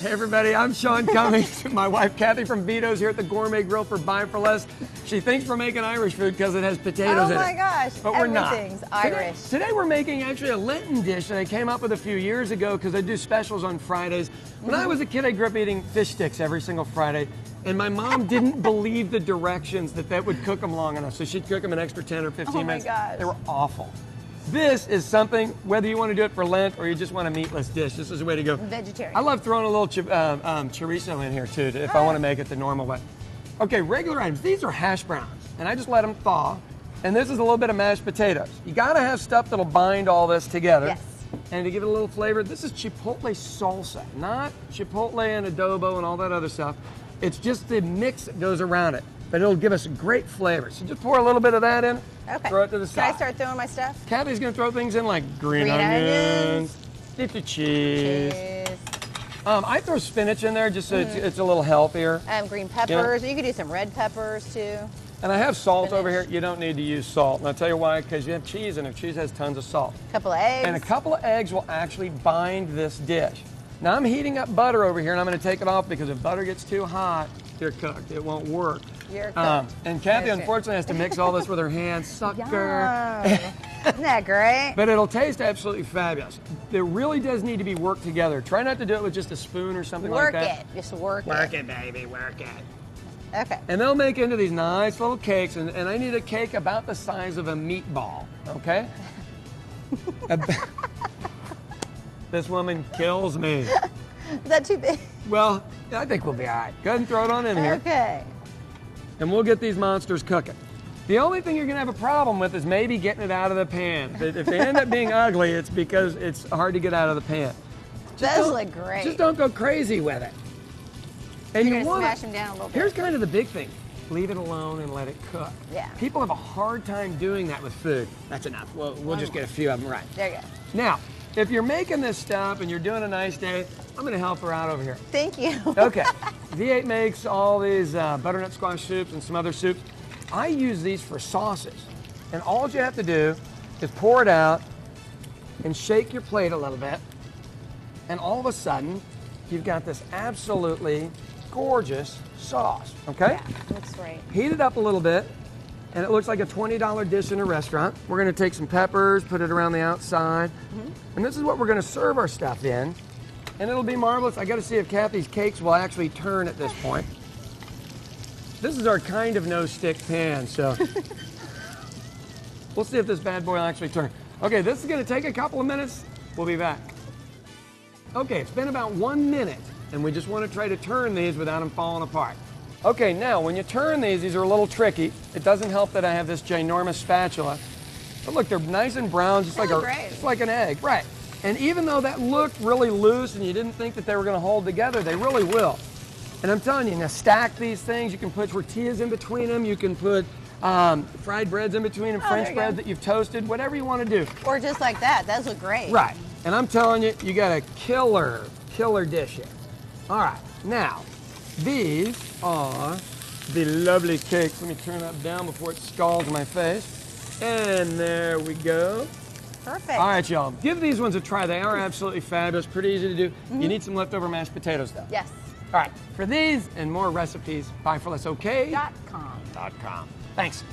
Hey everybody, I'm Sean Cummings. My wife Cathy from Vito's here at the Gourmet Grill for Buy for Less. She thinks we're making Irish food because it has potatoes in it. Oh my gosh, but we're not. Everything's Irish. Today we're making actually a Lenten dish that I came up with a few years ago because I do specials on Fridays. When I was a kid, I grew up eating fish sticks every single Friday. And my mom didn't believe the directions that would cook them long enough. So she'd cook them an extra 10 or 15 minutes. Oh my gosh. They were awful. This is something, whether you want to do it for Lent or you just want a meatless dish, this is the way to go. Vegetarian. I love throwing a little chorizo in here too, if I want to make it the normal way. Okay, regular items. These are hash browns, and I just let them thaw. And this is a little bit of mashed potatoes. You got to have stuff that'll bind all this together. Yes. And to give it a little flavor, this is chipotle salsa, not chipotle and adobo and all that other stuff. It's just the mix that goes around it, but it'll give us a great flavor. So just pour a little bit of that in, Okay. throw it to the side. Can I start throwing my stuff? Cathy's gonna throw things in like green onions, little cheese. I throw spinach in there just so it's a little healthier. Green peppers. You could do some red peppers too. And I have salt over here. You don't need to use salt. And I'll tell you why, because you have cheese in it. Cheese has tons of salt. A couple of eggs. And a couple of eggs will actually bind this dish. Now I'm heating up butter over here, and I'm going to take it off because if butter gets too hot, you're cooked. It won't work. You're cooked. And Cathy, unfortunately, has to mix all this with her hands. Sucker. Isn't that great? But it'll taste absolutely fabulous. It really does need to be worked together. Try not to do it with just a spoon or something like that. Work it. Just work it. Work it, baby. Work it. Okay. And they'll make into these nice little cakes, and I need a cake about the size of a meatball, okay? This woman kills me. Is that too big? Well, I think we'll be all right. Go ahead and throw it on in here. Okay. And we'll get these monsters cooking. The only thing you're going to have a problem with is maybe getting it out of the pan. If they end up being ugly, it's because it's hard to get out of the pan. Those look great. Just don't go crazy with it. And You're you going to want smash them down a little bit. Here's kind of the big thing. Leave it alone and let it cook. Yeah. People have a hard time doing that with food. That's enough. We'll just get a few of them right. There you go. Now, if you're making this stuff and you're doing a nice day, I'm going to help her out over here. Thank you. Okay. V8 makes all these butternut squash soups and some other soups. I use these for sauces. And all you have to do is pour it out and shake your plate a little bit. And all of a sudden, you've got this absolutely gorgeous sauce, okay? Yeah, looks great. Heat it up a little bit, and it looks like a $20 dish in a restaurant. We're gonna take some peppers, put it around the outside, and this is what we're gonna serve our stuff in, and it'll be marvelous. I gotta see if Cathy's cakes will actually turn at this point. This is our kind of no-stick pan, so we'll see if this bad boy will actually turn. Okay, this is gonna take a couple of minutes. We'll be back. Okay, it's been about 1 minute, and we just want to try to turn these without them falling apart. Okay, now when you turn these are a little tricky. It doesn't help that I have this ginormous spatula. But look, they're nice and brown, just like an egg, right? And even though that looked really loose and you didn't think that they were going to hold together, they really will. And I'm telling you, now stack these things. You can put tortillas in between them. You can put fried breads in between them, French bread that you've toasted, whatever you want to do. Or just like that. Those look great. Right. And I'm telling you, you got a killer dish here. All right, now, these are the lovely cakes. Let me turn that down before it scalds my face. And there we go. Perfect. All right, y'all, give these ones a try. They are absolutely fabulous, pretty easy to do. You need some leftover mashed potatoes, though. Yes. All right, for these and more recipes, buyforlessok.com. .com. Thanks.